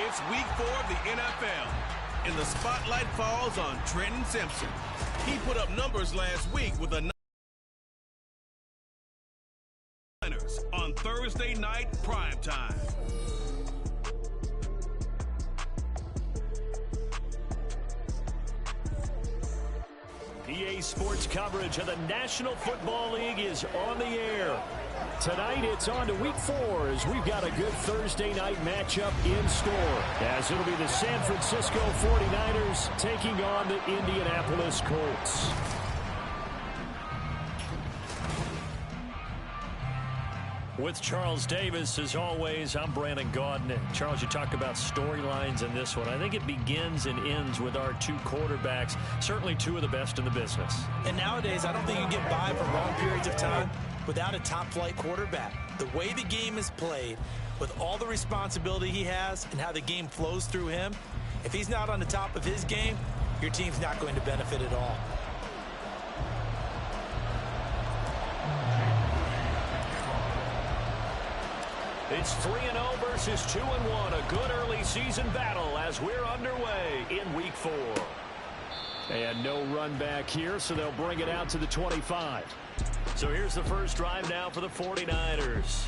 It's week 4 of the NFL, and the spotlight falls on Trenton Simpson. He put up numbers last week with the Niners on Thursday night primetime. EA Sports coverage of the National Football League is on the air. Tonight, it's on to week 4 as we've got a good Thursday night matchup in store. As it'll be the San Francisco 49ers taking on the Indianapolis Colts. With Charles Davis, as always, I'm Brandon Gaudin. Charles, you talk about storylines in this one. I think it begins and ends with our two quarterbacks, certainly two of the best in the business. And nowadays, I don't think you get by for long periods of time without a top-flight quarterback. The way the game is played, with all the responsibility he has and how the game flows through him, if he's not on the top of his game, your team's not going to benefit at all. It's 3-0 versus 2-1. A good early season battle as we're underway in week 4. And no run back here, so they'll bring it out to the 25. So here's the first drive now for the 49ers.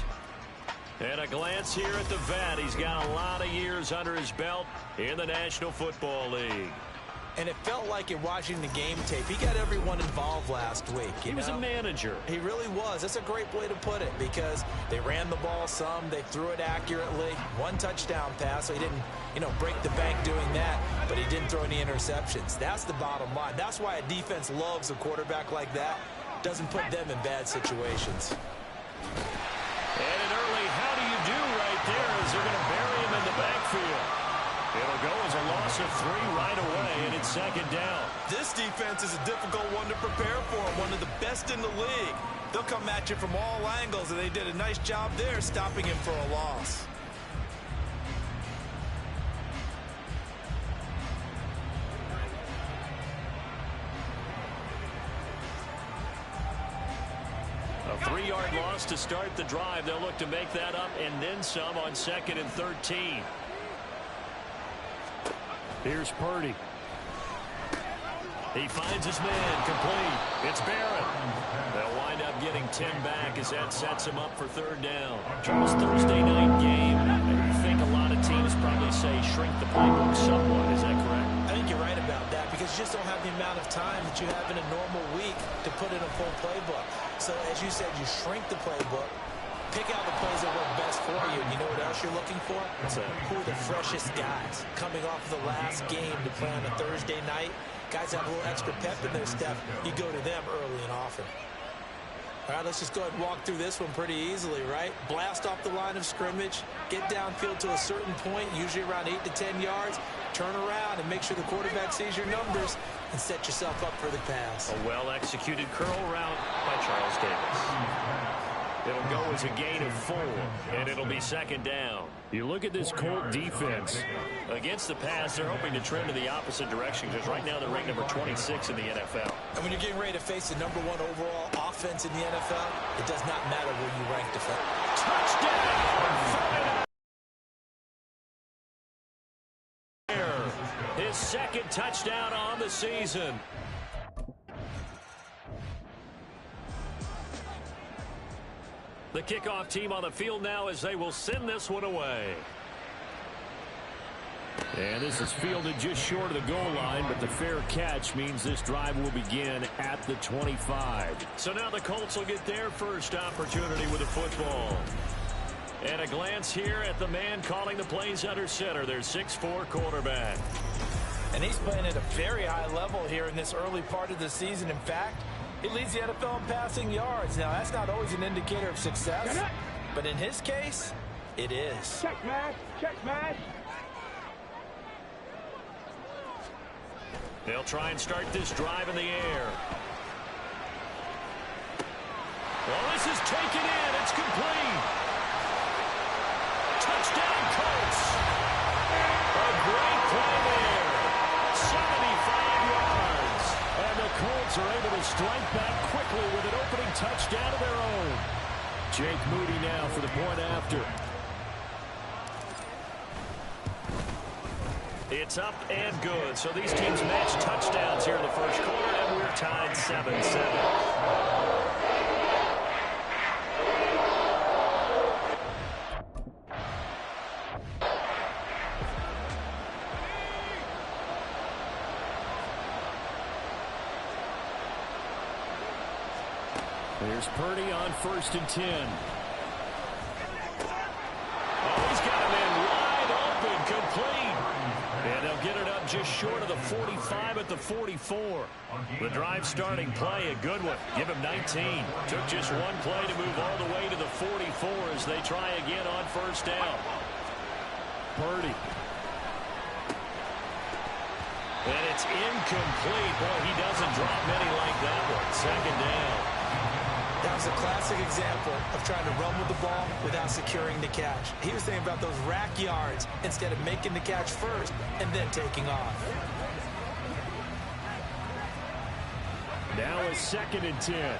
And a glance here at the vet. He's got a lot of years under his belt in the National Football League. And it felt like in watching the game tape, he got everyone involved last week. He was a manager. He really was. That's a great way to put it because they ran the ball some. They threw it accurately. One touchdown pass, so he didn't, break the bank doing that, but he didn't throw any interceptions. That's the bottom line. That's why a defense loves a quarterback like that. Doesn't put them in bad situations. And an early how do you do right there as they're going to bury him in the backfield. It'll go as a loss of 3 right away, and it's second down. This defense is a difficult one to prepare for, one of the best in the league. They'll come at you from all angles, and they did a nice job there stopping him for a loss. A 3-yard loss to start the drive. They'll look to make that up and then some on 2nd and 13. Here's Purdy. He finds his man, complete. It's Barrett. They'll wind up getting 10 back as that sets him up for 3rd down. Charles, Thursday night game. I think a lot of teams probably say shrink the playbook somewhat. Is that correct? I think you're right about that because you just don't have the amount of time that you have in a normal week to put in a full playbook. So, as you said, you shrink the playbook. Pick out the plays that work best for you. And you know what else you're looking for? Who are the freshest guys coming off of the last game to play on a Thursday night? Guys have a little extra pep in their step. You go to them early and often. All right, let's just go ahead and walk through this one pretty easily, right? Blast off the line of scrimmage. Get downfield to a certain point, usually around 8 to 10 yards. Turn around and make sure the quarterback sees your numbers and set yourself up for the pass. A well-executed curl route by Charles Davis. It'll go as a gain of 4, and it'll be 2nd down. You look at this Colt defense. Against the pass, they're hoping to trend in the opposite direction because right now they're ranked number 26 in the NFL. And when you're getting ready to face the number 1 overall offense in the NFL, it does not matter where you rank defense. Touchdown! His 2nd touchdown on the season. The kickoff team on the field now as they will send this one away. And this is fielded just short of the goal line, but the fair catch means this drive will begin at the 25. So now the Colts will get their first opportunity with the football. And a glance here at the man calling the plays under center, their 6'4" quarterback. And he's playing at a very high level here in this early part of the season. In fact, he leads the NFL in passing yards. Now, that's not always an indicator of success, but in his case, it is. Check match. They'll try and start this drive in the air. Well, this is taken in. It's complete. Touchdown, Colts. A great play there. 75 yards. And the Colts are able to strike back quickly with an opening touchdown of their own. Jake Moody now for the point after. It's up and good. So these teams match touchdowns here in the first quarter, and we're tied 7-7. Here's Purdy on 1st and 10. Oh, he's got him in wide open, complete. And they'll get it up just short of the 45 at the 44. The drive starting play, a good one. Give him 19. Took just one play to move all the way to the 44 as they try again on 1st down. Purdy. And it's incomplete. Boy, he doesn't drop many like that one. 2nd down. That was a classic example of trying to run with the ball without securing the catch. He was thinking about those rack yards instead of making the catch first and then taking off. Now a 2nd and 10.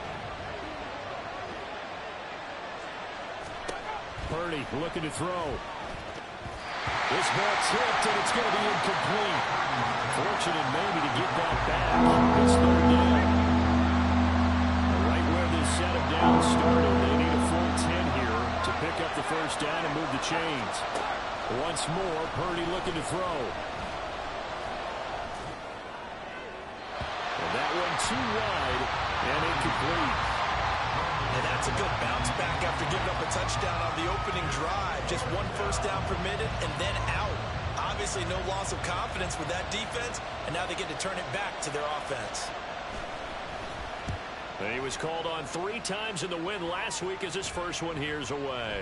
Purdy looking to throw. This ball tipped, and it's going to be incomplete. Fortunate maybe to get that back. It's 3rd down. Setup down started. They need a full 10 here to pick up the 1st down and move the chains. Once more, Purdy looking to throw. And that one too wide and incomplete. And that's a good bounce back after giving up a touchdown on the opening drive. Just 1 1st down permitted and then out. Obviously no loss of confidence with that defense, and now they get to turn it back to their offense. He was called on 3 times in the win last week as his first one here's away.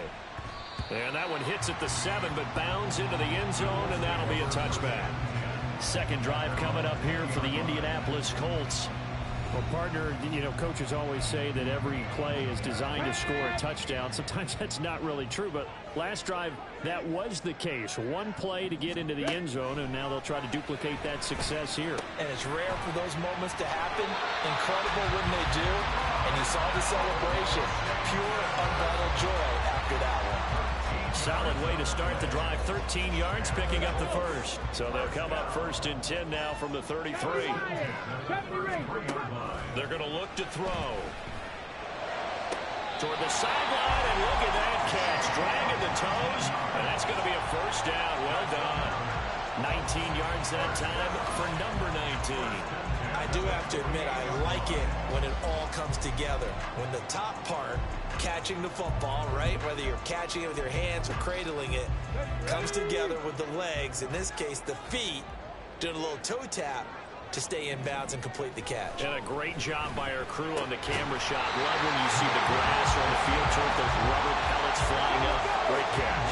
And that one hits at the 7, but bounds into the end zone, and that'll be a touchback. 2nd drive coming up here for the Indianapolis Colts. Well, partner, you know, coaches always say that every play is designed to score a touchdown. Sometimes that's not really true, but last drive, that was the case. 1 play to get into the end zone, and now they'll try to duplicate that success here. And it's rare for those moments to happen. Incredible when they do. And you saw the celebration. Pure, unbridled joy after that one. Solid way to start the drive. 13 yards, picking up the 1st. So they'll come up 1st and 10 now from the 33. They're going to look to throw. Toward the sideline, and look at that catch. Dragging the toes, and that's going to be a 1st down. Well done. 19 yards that time for number 19. I do have to admit, I like it when it all comes together. When the top part, catching the football, right, whether you're catching it with your hands or cradling it, comes together with the legs, in this case the feet, doing a little toe tap to stay in bounds and complete the catch. And a great job by our crew on the camera shot. Love when you see the grass or the field turf, those rubber pellets flying up. Great catch.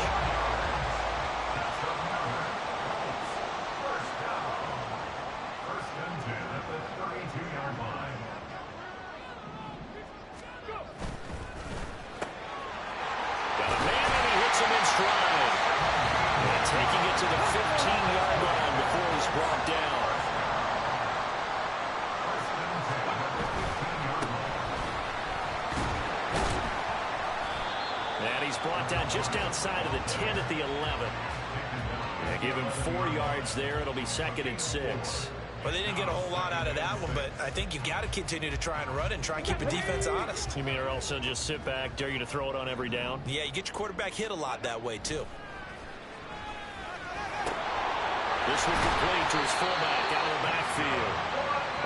Taking it to the 15-yard line before he's brought down. And he's brought down just outside of the 10 at the 11. Yeah, give him 4 yards there. It'll be 2nd and 6. Well, they didn't get a whole lot out of that one, but I think you've got to continue to try and run and try and keep the defense honest. You mean or also just sit back, dare you to throw it on every down? Yeah, you get your quarterback hit a lot that way, too. This one complete to his fullback out of the backfield.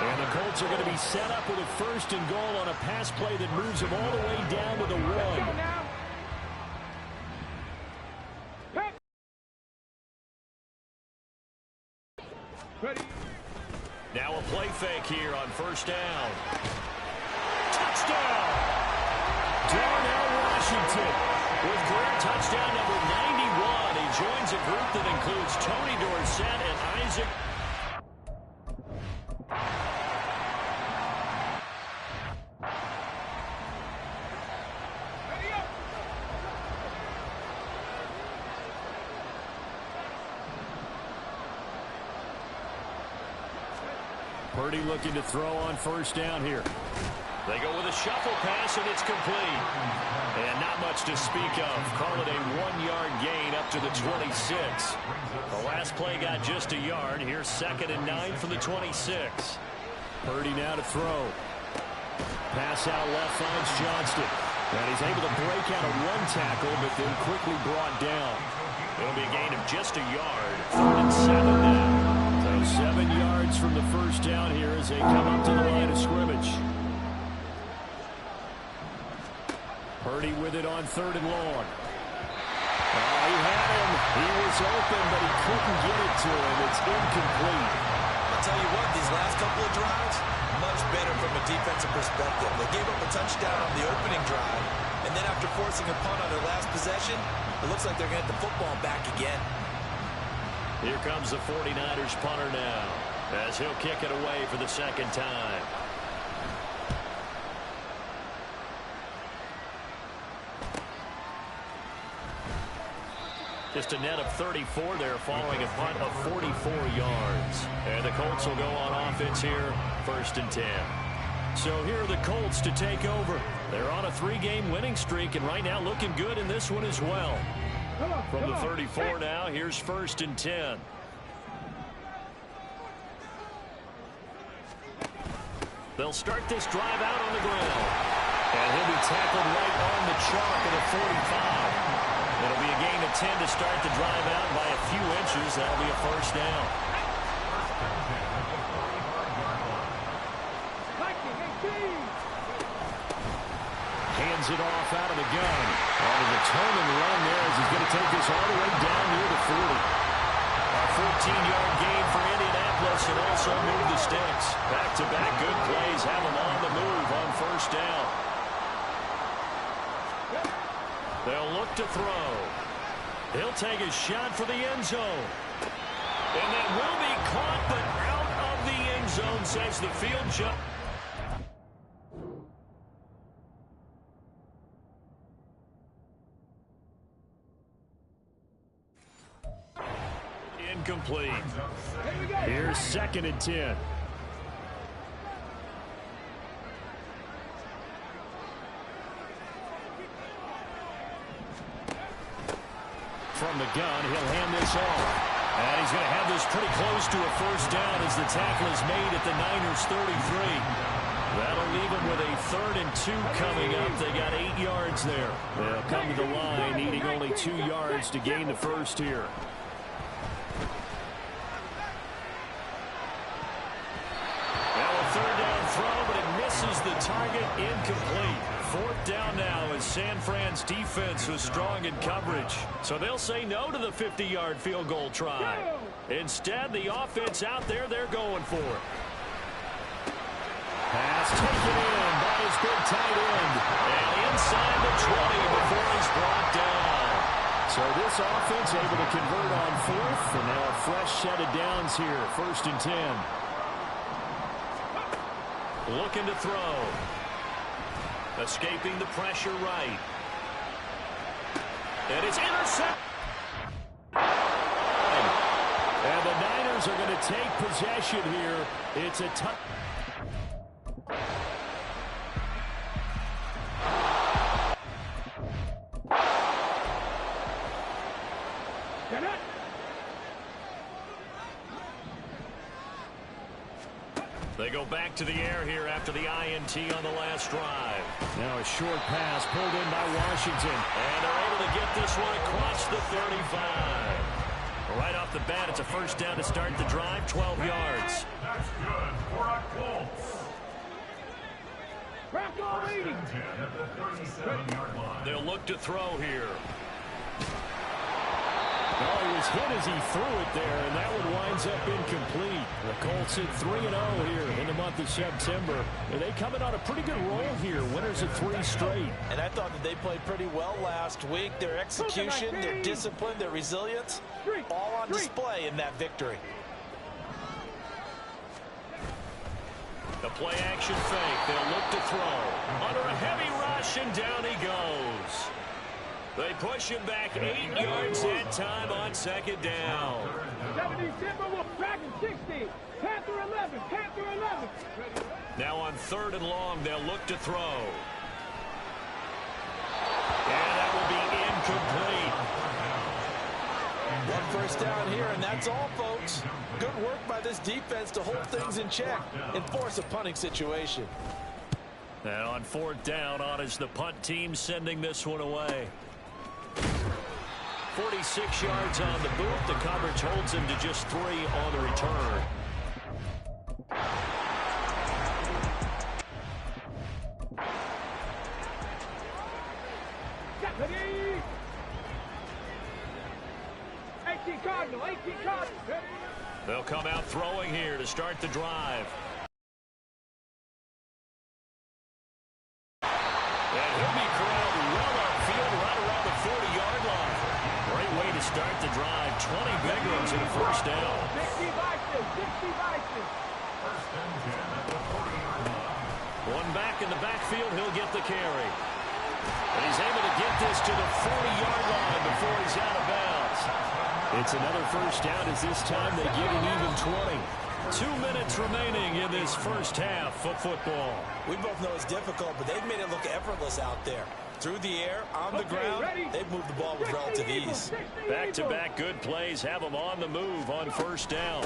And the Colts are going to be set up with a 1st and goal on a pass play that moves them all the way down to the 1. Now a play fake here on 1st down. Touchdown! Darnell Washington with career touchdown number 91. He joins a group that includes Tony Dorsett and Isaac. Purdy looking to throw on 1st down here. They go with a shuffle pass, and it's complete. And not much to speak of. Call it a 1-yard gain up to the 26. The last play got just a yard. Here's 2nd and 9 from the 26. Purdy now to throw. Pass out left finds Johnston. And he's able to break out of 1 tackle, but then quickly brought down. It'll be a gain of just a yard. 3rd and 7 now. So 7 yards from the first down here as they come up to the line of scrimmage. Purdy with it on 3rd and long. Oh, he had him. He was open, but he couldn't get it to him. It's incomplete. I'll tell you what, these last couple of drives, much better from a defensive perspective. They gave up a touchdown on the opening drive, and then after forcing a punt on their last possession, it looks like they're going to get the football back again. Here comes the 49ers punter now, as he'll kick it away for the 2nd time. Just a net of 34 there following a punt of 44 yards. And the Colts will go on offense here, 1st and 10. So here are the Colts to take over. They're on a 3-game winning streak, and right now looking good in this one as well. From the 34 now, here's 1st and 10. They'll start this drive out on the ground. And he'll be tackled right on the chalk at the 45. It'll be a gain of 10 to start the drive out by a few inches. That'll be a 1st down. Hands it off out of the gun. On a determined run there as he's going to take this all the way down near the 40. A 14-yard gain for Indianapolis and also move the sticks. Back-to-back good plays have them on the move on 1st down. They'll look to throw. He'll take a shot for the end zone. And that will be caught, but out of the end zone, says the field judge. Incomplete. Here's 2nd and 10. From the gun, he'll hand this off. And he's going to have this pretty close to a 1st down as the tackle is made at the Niners' 33. That'll leave them with a 3rd and 2 coming up. They got 8 yards there. They'll come to the line, needing only 2 yards to gain the 1st here. Now a 3rd down throw, but it misses the target. Incomplete. 4th down now as San Fran's defense was strong in coverage. So they'll say no to the 50-yard field goal try. Instead, the offense out there, they're going for it. Pass taken in by his big tight end. And inside the 20 before he's brought down. So this offense able to convert on 4th, and now a fresh set of downs here, 1st and 10. Looking to throw. Escaping the pressure right. And it's intercepted. And the Niners are going to take possession here. It's a tough. They go back to the air here after the INT on the last drive. Now a short pass pulled in by Washington. And they're able to get this one across the 35. Right off the bat, it's a 1st down to start the drive, 12 yards. That's good for a Colts. Crack all 80. At the 37-yard line. They'll look to throw here. Oh, he was hit as he threw it there, and that one winds up incomplete. The Colts at 3-0 here in the month of September. And they coming on a pretty good roll here, winners of 3 straight. And I thought that they played pretty well last week. Their execution, their discipline, their resilience, all on display in that victory. The play-action fake. They'll look to throw. Under a heavy rush, and down he goes. They push him back 8 yards that time on 2nd down. 75. Now on 3rd and long, they'll look to throw. And that will be incomplete. One first down here, and that's all, folks. Good work by this defense to hold things in check and force a punting situation. And on 4th down, on is the punt team sending this one away. 46 yards on the boot. The coverage holds him to just 3 on the return. They'll come out throwing here to start the drive. And he'll be corralled well upfield right around the 40-yard line. Great way to start the drive. 20 big ones in a first down. One back in the backfield, he'll get the carry. And he's able to get this to the 40-yard line before he's out of bounds. It's another first down as this time they get an even 20. 2 minutes remaining in this first half of football. We both know it's difficult, but they've made it look effortless out there. Through the air, on the ground, they've moved the ball with relative ease. Back-to-back good plays have them on the move on first down.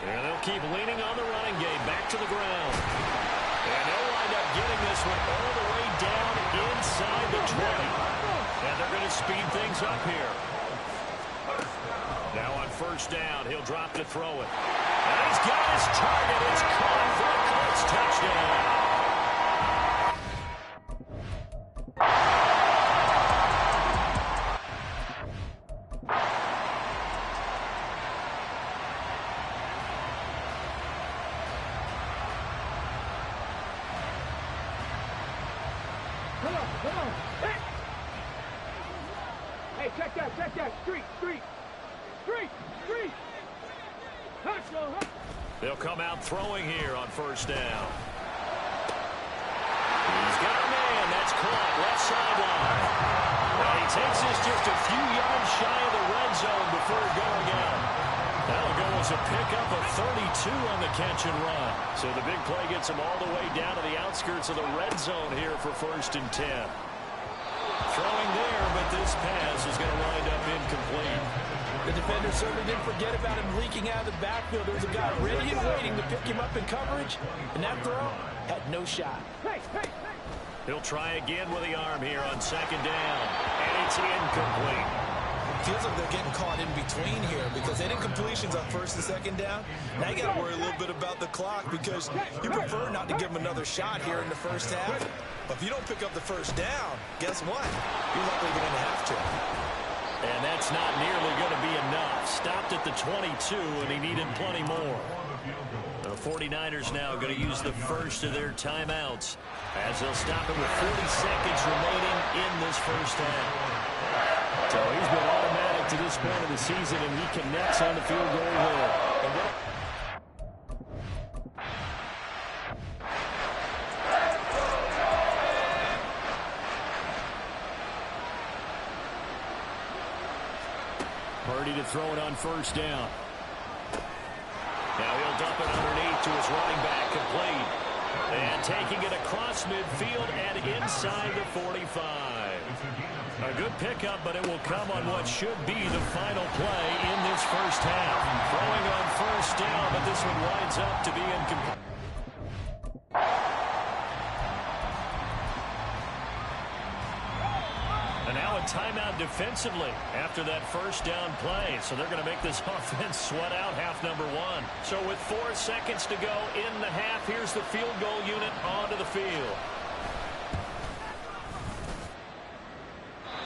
And they'll keep leaning on the running game back to the ground. And they'll wind up getting this one all the way down inside the 20. And they're going to speed things up here. Now on first down, he'll drop to throw it. And he's got his target. It's caught for a Colts touchdown. Hey, check that. Street. They'll come out throwing here on first down. He's got a man. That's caught left sideline. And he takes this just a few yards shy of the red zone before going out. That'll go as a pickup of 32 on the catch and run. So the big play gets him all the way down to the outskirts of the red zone here for 1st and 10. Throwing there, but this pass is going to wind up incomplete. The defender certainly didn't forget about him leaking out of the backfield. There was a guy ready and waiting to pick him up in coverage, and that throw had no shot. He'll try again with the arm here on 2nd down, and it's incomplete. Feels like they're getting caught in between here because they didn't completions on 1st and 2nd down. Now you got to worry a little bit about the clock because you prefer not to give them another shot here in the first half. But if you don't pick up the first down, guess what? You're likely going to have to. And that's not nearly going to be enough. Stopped at the 22, and he needed plenty more. The 49ers now going to use the first of their timeouts as they'll stop him with 40 seconds remaining in this first half. So he's been automatic to this point of the season, and he connects on the field goal here. Purdy to throw it on first down. Now he'll dump it underneath to his running back, complete. And taking it across midfield and inside the 45. A good pickup, but it will come on what should be the final play in this first half. Throwing on first down, but this one winds up to be incomplete. And now a timeout defensively after that first down play. So they're going to make this offense sweat out half number 1. So with 4 seconds to go in the half, here's the field goal unit onto the field.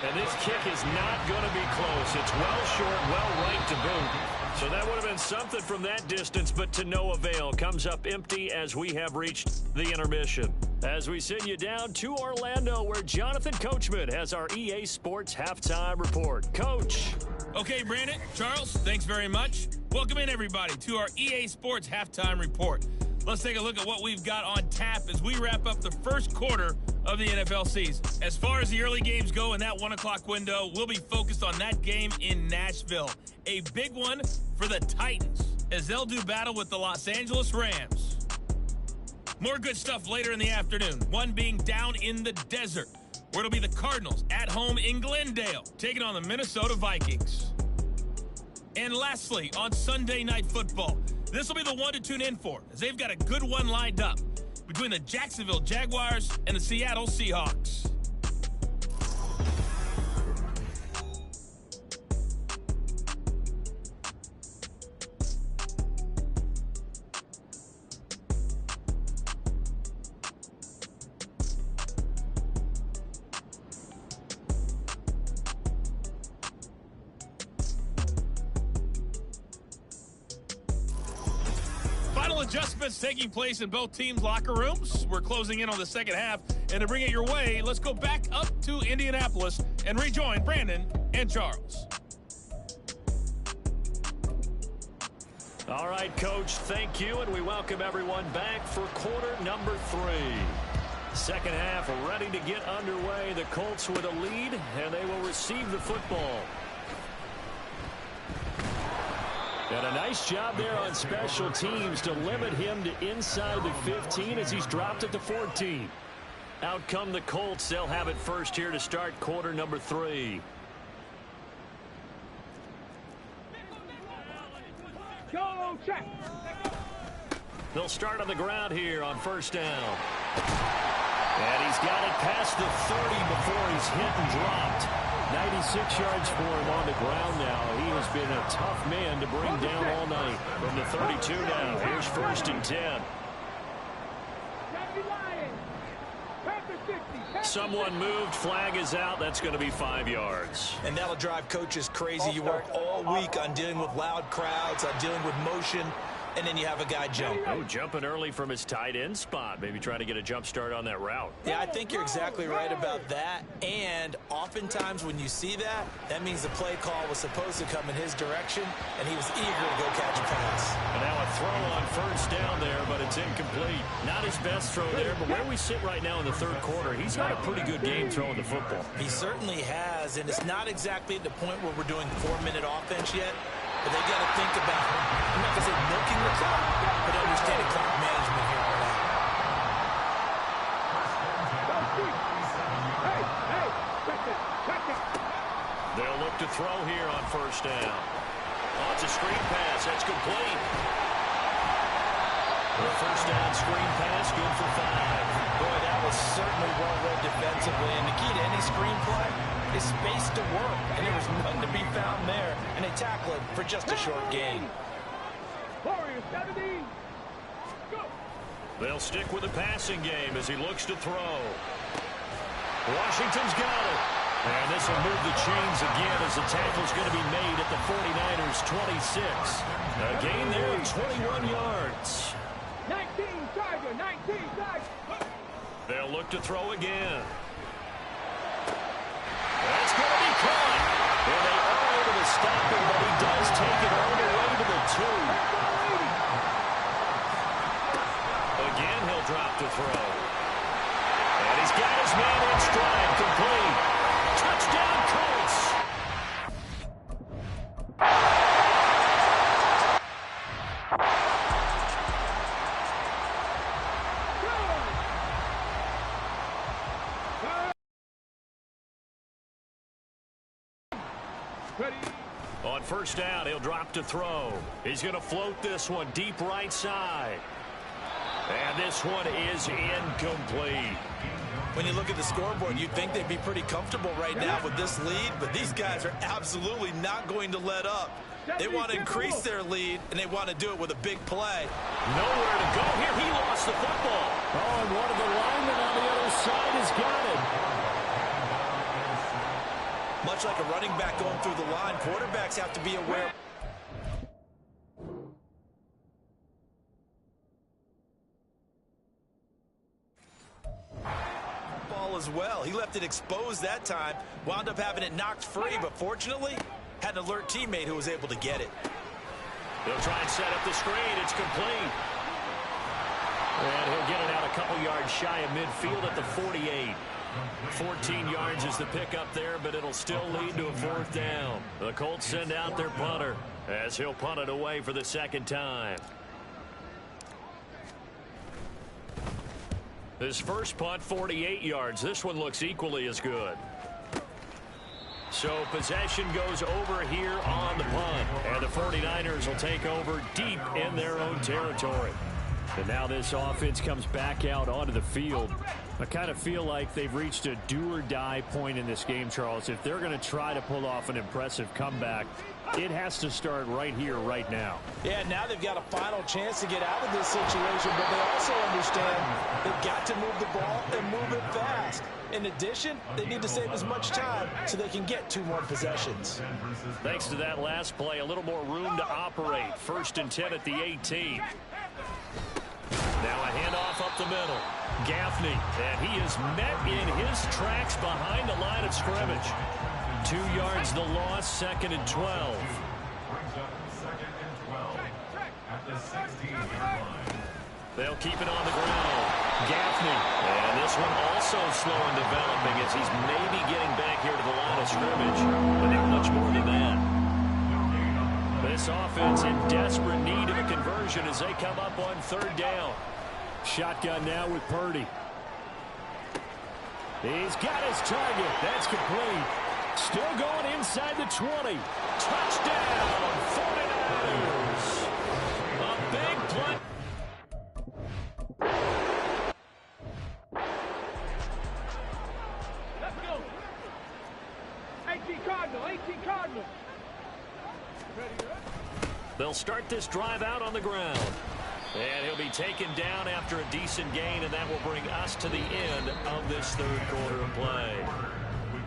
And this kick is not going to be close. It's well short, well right to boot. So that would have been something from that distance, but to no avail. Comes up empty as we have reached the intermission. As we send you down to Orlando, where Jonathan Coachman has our EA Sports Halftime Report. Coach. Okay, Brandon, Charles, thanks very much. Welcome in, everybody, to our EA Sports Halftime Report. Let's take a look at what we've got on tap as we wrap up the first quarter of the NFL season. As far as the early games go in that 1 o'clock window, we'll be focused on that game in Nashville. A big one for the Titans as they'll do battle with the Los Angeles Rams. More good stuff later in the afternoon, one being down in the desert, where it'll be the Cardinals at home in Glendale, taking on the Minnesota Vikings. And lastly, on Sunday Night Football, this will be the one to tune in for, as they've got a good one lined up between the Jacksonville Jaguars and the Seattle Seahawks. Adjustments taking place in both teams' locker rooms. We're closing in on the second half, and to bring it your way, let's go back up to Indianapolis and rejoin Brandon and Charles. All right, Coach, thank you, and we welcome everyone back for quarter number 3. Second half ready to get underway. The Colts with a lead, and they will receive the football. And a nice job there on special teams to limit him to inside the 15 as he's dropped at the 14. Out come the Colts. They'll have it first here to start quarter number 3. Go check. They'll start on the ground here on first down. And he's got it past the 30 before he's hit and dropped. 96 yards for him on the ground now. He has been a tough man to bring down all night. From the 32 now, here's first and 10. Someone moved, flag is out. That's going to be 5 yards. And that'll drive coaches crazy. You work all week on dealing with loud crowds, on dealing with motion, and then you have a guy jump. Oh, jumping early from his tight end spot. Maybe trying to get a jump start on that route. Yeah, I think you're exactly right about that. And oftentimes when you see that, that means the play call was supposed to come in his direction, and he was eager to go catch a pass. And now a throw on first down there, but it's incomplete. Not his best throw there, but where we sit right now in the third quarter, he's had a pretty good game throwing the football. He certainly has, and it's not exactly at the point where we're doing 4-minute offense yet. But they got to think about, I'm not going to say milking the clock, but understanding clock management here on that. They'll look to throw here on first down. Oh, it's a screen pass. That's complete. The first down screen pass, good for 5. Boy, that was certainly well read defensively. And the key to any screen play is space to work. And there was none to be found there. And they tackle it for just a short gain. They'll stick with the passing game as he looks to throw. Washington's got it. And this will move the chains again as the tackle's going to be made at the 49ers' 26. A gain there of 21 yards. 19, Tiger, 19, Tiger. They'll look to throw again. That's going to be caught. And they are able to stop him, but he does take it all the way to the 2. Again, he'll drop to throw. And he's got his man in stride, complete. Touchdown, Colts. On first down, he'll drop to throw. He's going to float this one deep right side. And this one is incomplete. When you look at the scoreboard, you'd think they'd be pretty comfortable right now with this lead, but these guys are absolutely not going to let up. They want to increase their lead, and they want to do it with a big play. Nowhere to go here. He lost the football. Oh, and one of the linemen on the other side has got it. Much like a running back going through the line, quarterbacks have to be aware. Ball as well. He left it exposed that time. Wound up having it knocked free, but fortunately, had an alert teammate who was able to get it. They'll try and set up the screen. It's complete. And he'll get it out a couple yards shy of midfield at the 48. 14 yards is the pickup there, but it'll still lead to a 4th down. The Colts send out their punter as he'll punt it away for the 2nd time. His first punt, 48 yards. This one looks equally as good. So possession goes over here on the punt, and the 49ers will take over deep in their own territory. And now this offense comes back out onto the field. I kind of feel like they've reached a do-or-die point in this game, Charles. If they're going to try to pull off an impressive comeback, it has to start right here, right now. Yeah, now they've got a final chance to get out of this situation, but they also understand they've got to move the ball and move it fast. In addition, they need to save as much time so they can get 2 more possessions. Thanks to that last play, a little more room to operate. 1st and 10 at the 18. Now a handoff up the middle. Gaffney, and he is met in his tracks behind the line of scrimmage. 2 yards the loss, 2nd and 12. Brings up 2nd and 12 at the 16-yard line. They'll keep it on the ground. Gaffney, and this one also slow in developing as he's maybe getting back here to the line of scrimmage, but not much more than that. This offense in desperate need of a conversion as they come up on 3rd down. Shotgun now with Purdy. He's got his target. That's complete. Still going inside the 20. Touchdown, 49ers. A big play. Let's go. 18 Cardinal, 18 Cardinal. They'll start this drive out on the ground. And he'll be taken down after a decent gain, and that will bring us to the end of this 3rd quarter of play.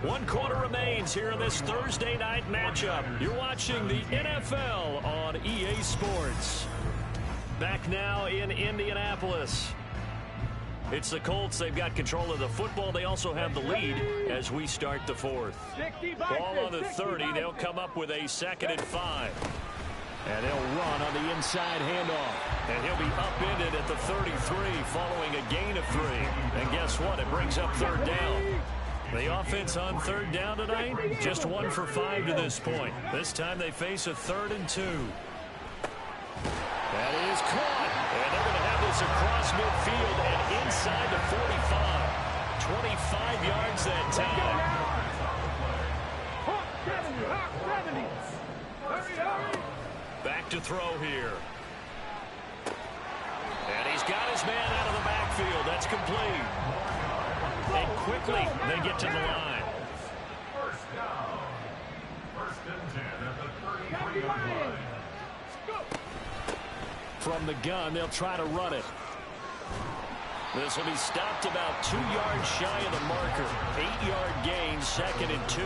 1 quarter remains here in this Thursday night matchup. You're watching the NFL on EA Sports. Back now in Indianapolis. It's the Colts. They've got control of the football. They also have the lead as we start the 4th. Ball on the 30. They'll come up with a 2nd and 5. And they'll run on the inside handoff. And he'll be upended at the 33 following a gain of 3. And guess what? It brings up 3rd down. The offense on 3rd down tonight, just 1 for 5 to this point. This time they face a 3rd and 2. That is caught. And they're going to have this across midfield and inside the 45. 25 yards that time. Hawk 70, Hawk 70. Hurry, hurry. Back to throw here. And he's got his man out of the backfield. That's complete. And quickly they get to the line. 1st down. 1st and 10 at the 33-yard line. From the gun, they'll try to run it. This will be stopped about 2 yards shy of the marker. 8-yard gain, 2nd and 2.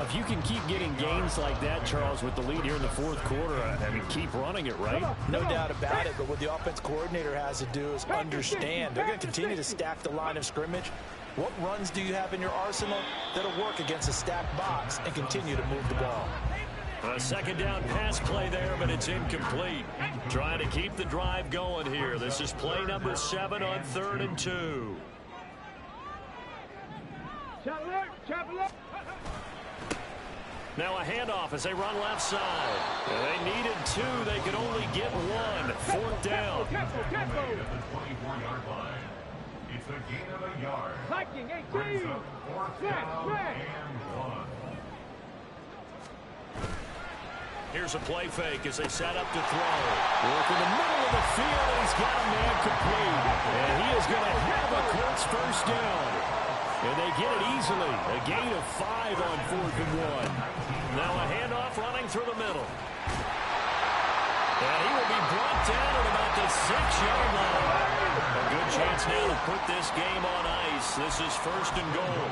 If you can keep getting gains like that, Charles, with the lead here in the 4th quarter, I mean, keep running it, right? No doubt about it, but what the offense coordinator has to do is understand. They're going to continue to stack the line of scrimmage. What runs do you have in your arsenal that'll work against a stacked box and continue to move the ball? A 2nd down pass play there, but it's incomplete. Trying to keep the drive going here. This is play number 7 on 3rd and 2. Chapel. Now a handoff as they run left side. And they needed 2. They could only get 1. 4th down. At the 24-yard line. It's a gain of a yard. Viking 18. Brings up 4th down and 1. Here's a play fake as they set up to throw. Work in the middle of the field, and he's got a man complete. And he is going to have a Colts 1st down. And they get it easily. A gain of 5 on 4th and 1. Now a handoff running through the middle. And he will be brought down at about the 6-yard line. A good chance now to put this game on ice. This is 1st and goal.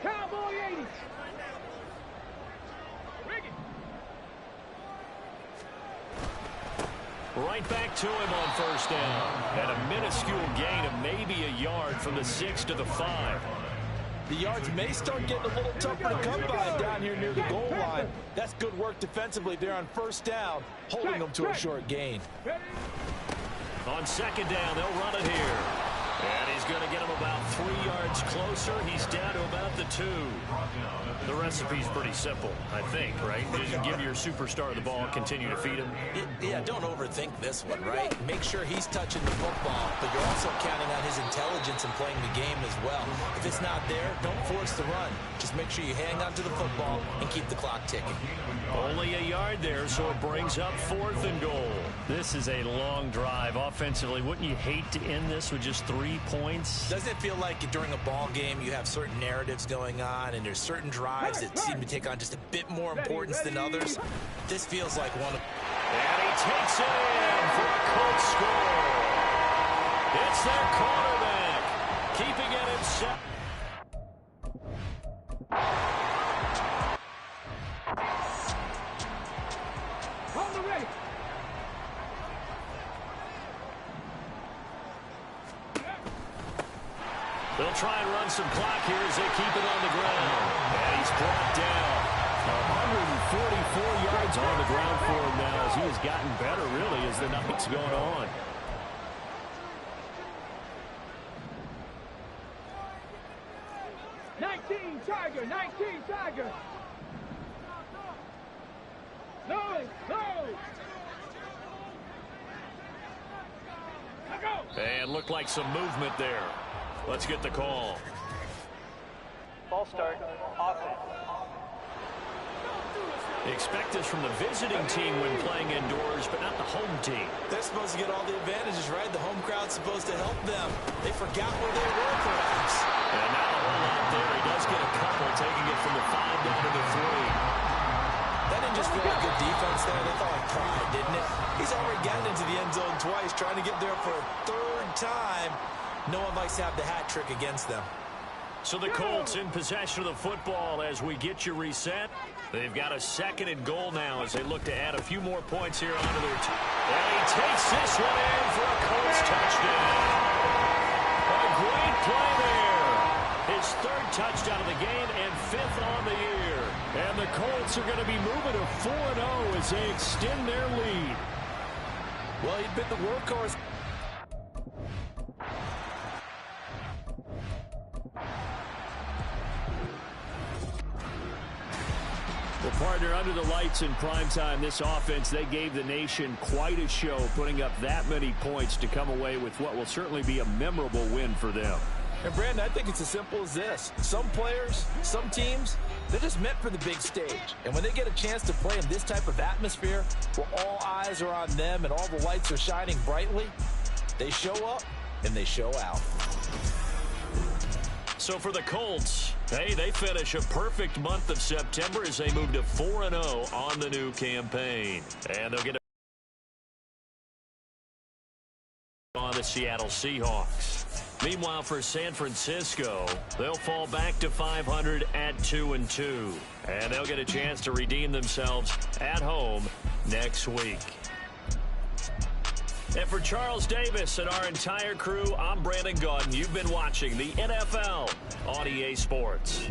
Cowboy 80. Right back to him on 1st down. And a minuscule gain of maybe a yard from the 6 to the 5. The yards may start getting a little tougher to come by down here near the goal line. That's good work defensively there on first down, holding them to a short gain. On second down, they'll run it here. And he's going to get him about 3 yards closer. He's down to about the 2. The recipe's pretty simple, I think, right? Just give your superstar the ball, continue to feed him. Yeah, don't overthink this one, right? Make sure he's touching the football, but you're also counting on his intelligence and playing the game as well. If it's not there, don't force the run. Just make sure you hang on to the football and keep the clock ticking. Only a yard there, so it brings up 4th and goal. This is a long drive offensively. Wouldn't you hate to end this with just 3 points? Doesn't it feel like during a ball game you have certain narratives going on and there's certain drives that seem to take on just a bit more importance than others? This feels like one of... And he takes it in for a Colts score. It's their quarterback, keeping it in set. On the race. They'll try and run some clock here as they keep it on the ground. And he's brought down. 144 yards on the ground for him now as he has gotten better, really, as the night's going on. Tiger, 19 Tiger. No. And looked like some movement there. Let's get the call. Ball start. Offense. Expect this from the visiting team when playing indoors, but not the home team. They're supposed to get all the advantages, right? The home crowd's supposed to help them. They forgot where they were, perhaps. And not a whole lot there. He does get a couple, taking it from the 5 down to the 3. That didn't just feel like good defense there. They felt like pride, didn't it? He's already gotten into the end zone twice, trying to get there for a 3rd time. No one likes to have the hat trick against them. So the Colts in possession of the football as we get you reset. They've got a 2nd and goal now as they look to add a few more points here onto their team. And he takes this one in for a Colts touchdown. A great play there. His 3rd touchdown of the game and 5th on the year. And the Colts are going to be moving to 4-0 as they extend their lead. Well, he'd been the workhorse. Well, partner, under the lights in primetime, this offense, they gave the nation quite a show, putting up that many points to come away with what will certainly be a memorable win for them. And, Brandon, I think it's as simple as this. Some players, some teams, they're just meant for the big stage. And when they get a chance to play in this type of atmosphere where all eyes are on them and all the lights are shining brightly, they show up and they show out. So for the Colts, hey, they finish a perfect month of September as they move to 4-0 on the new campaign. And they'll get on the Seattle Seahawks. Meanwhile, for San Francisco, they'll fall back to 500 at 2-2. And they'll get a chance to redeem themselves at home next week. And for Charles Davis and our entire crew, I'm Brandon Gaudin. You've been watching the NFL on EA Sports.